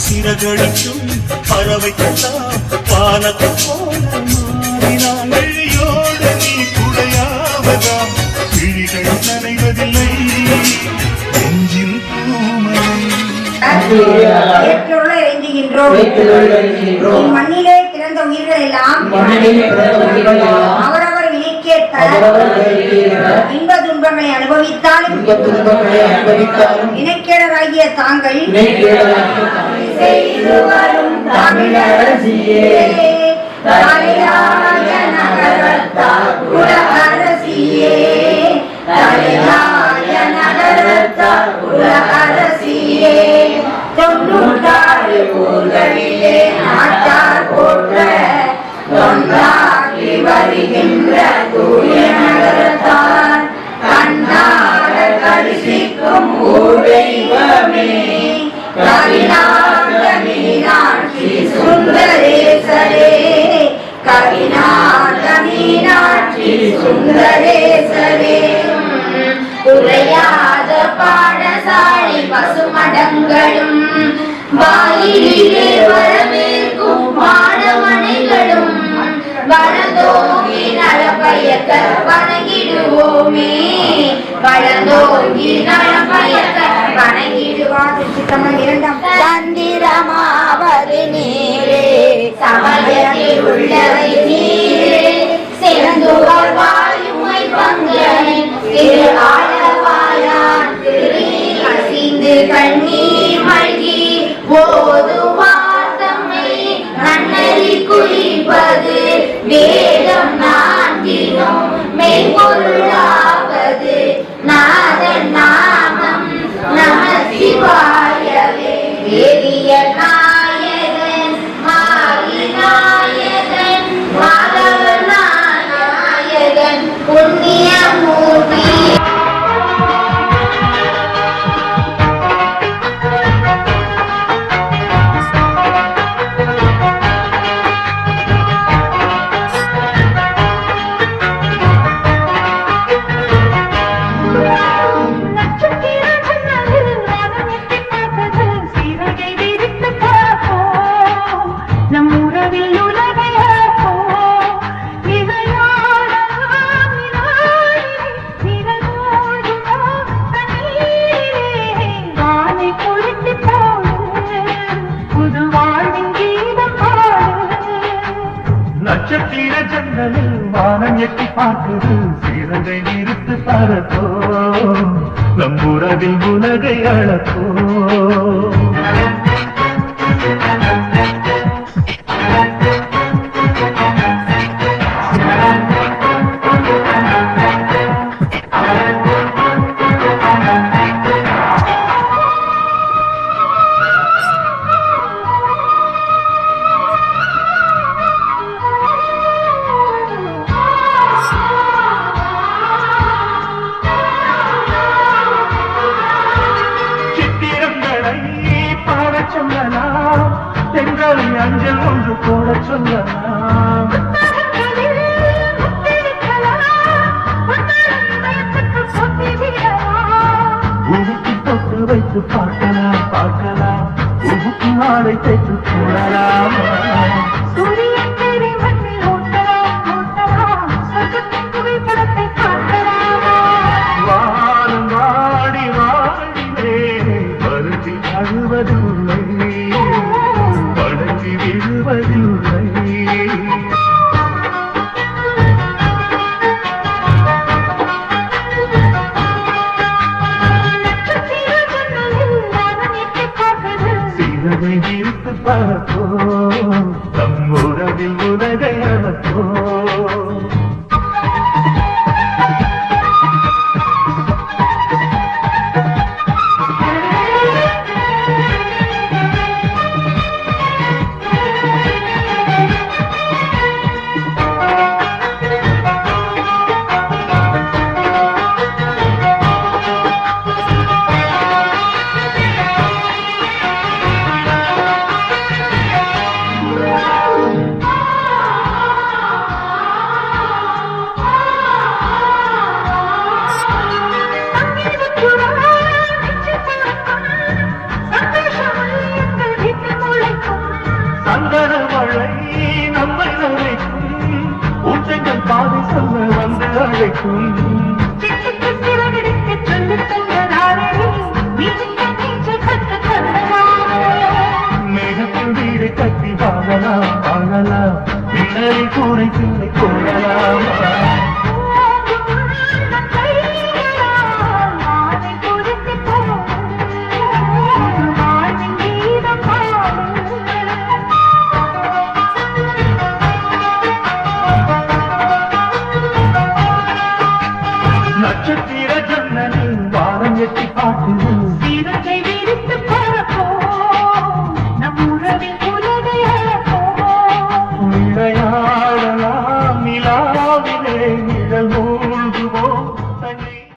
சிறகடிக்கும் பறவைக்கெல்லாம் வானத்தை போல மாறினான். விழியோடு நீ குடையாவதா விழிகள் நனைவதில்லை நெஞ்சில் பூமலை. மண்ணிலே பிறந்த உயிர்கள் எல்லாம் அவரவர் வினைக்கேற்ப இன்ப துன்பங்களை அனுபவித்தாலும் இணைக்கேடராகிய தாங்கள் தமிழரசியே தலையாய நகரத்தார் உலகரசியே தலையாய நகரத்தார் உலகரசியே 96 ஊர்களிலே நாட்டார் போற்ற தொண்டாற்றி வருகின்ற தூய நகரத்தார் கண்ணாட கரிசிக்கும் ஊர் தெய்வமே கவிநாத மீனாட்சி சுந்தரேசரே கவிநாத மீனாட்சி சுந்தரேசரே. குறையாத பாடசாலை பசுமடங்களும் வாயிலே வரவேற்கும் மாணவனைகளும் வளர்ந்தோங்கி நலப்பயக்க வணங்கிடுவோமே வளர்ந்தோங்கி நலப்பயக்க வணங்கிடுவார். தந்திரமாவது நீரே சமயத்தில் உள்ளவை நீரே சிறந்துவர் வாயுமை பங்கனின் திரு ஆளவாயான் திரு அசிந்து கண்ணீர் மல்கி ஓதுவார் தம்மை நன்னறி குறிப்பது வேதம் நான்கினும் மெய்பொருளாவது நாதன் நாமம் நம சிவாயவே. வேதிய நாயகன் மாரி நாயகன் மாதவ நாயகன் புண்ணிய மூர்த்தி. எட்டி பார்க்குது சிறகை விரித்து பறப்போ நம்புறதில் உலகை அளப்போ சொல்லலாம் தென்றலை அஞ்சல் ஒன்று போட சொல்லலாம் உவுக்கு தொட்டு வைத்து பார்க்கலாம் பார்க்கலாம் உவுக்கு ஆடை தைத்து போடலாம் வாரம் வாடி வாடிலே வருத்தி அழுவதில்லை படங்கி விழுவதில்லை சிறகை விரித்து பார்ப்போ தம் உறவில் உலகை அளப்போ சந்தன மழை நம்மை அழைக்கும் ஊற்றங்கள் பாதை சொல்ல வந்து அழைக்கும் மேகத்தில் வீடு கட்டி வாழலாம் வாழலாம் மின்னலை கூரை பிள்ளை போடலாம் நட்சத்திர ஜன்னலில் வாரம் எட்டி பார்க்குது சிறகை விரித்து பறப்போ நம் உறவின் உலகை அளப்போ விளையாடலாம் நிலாவிலே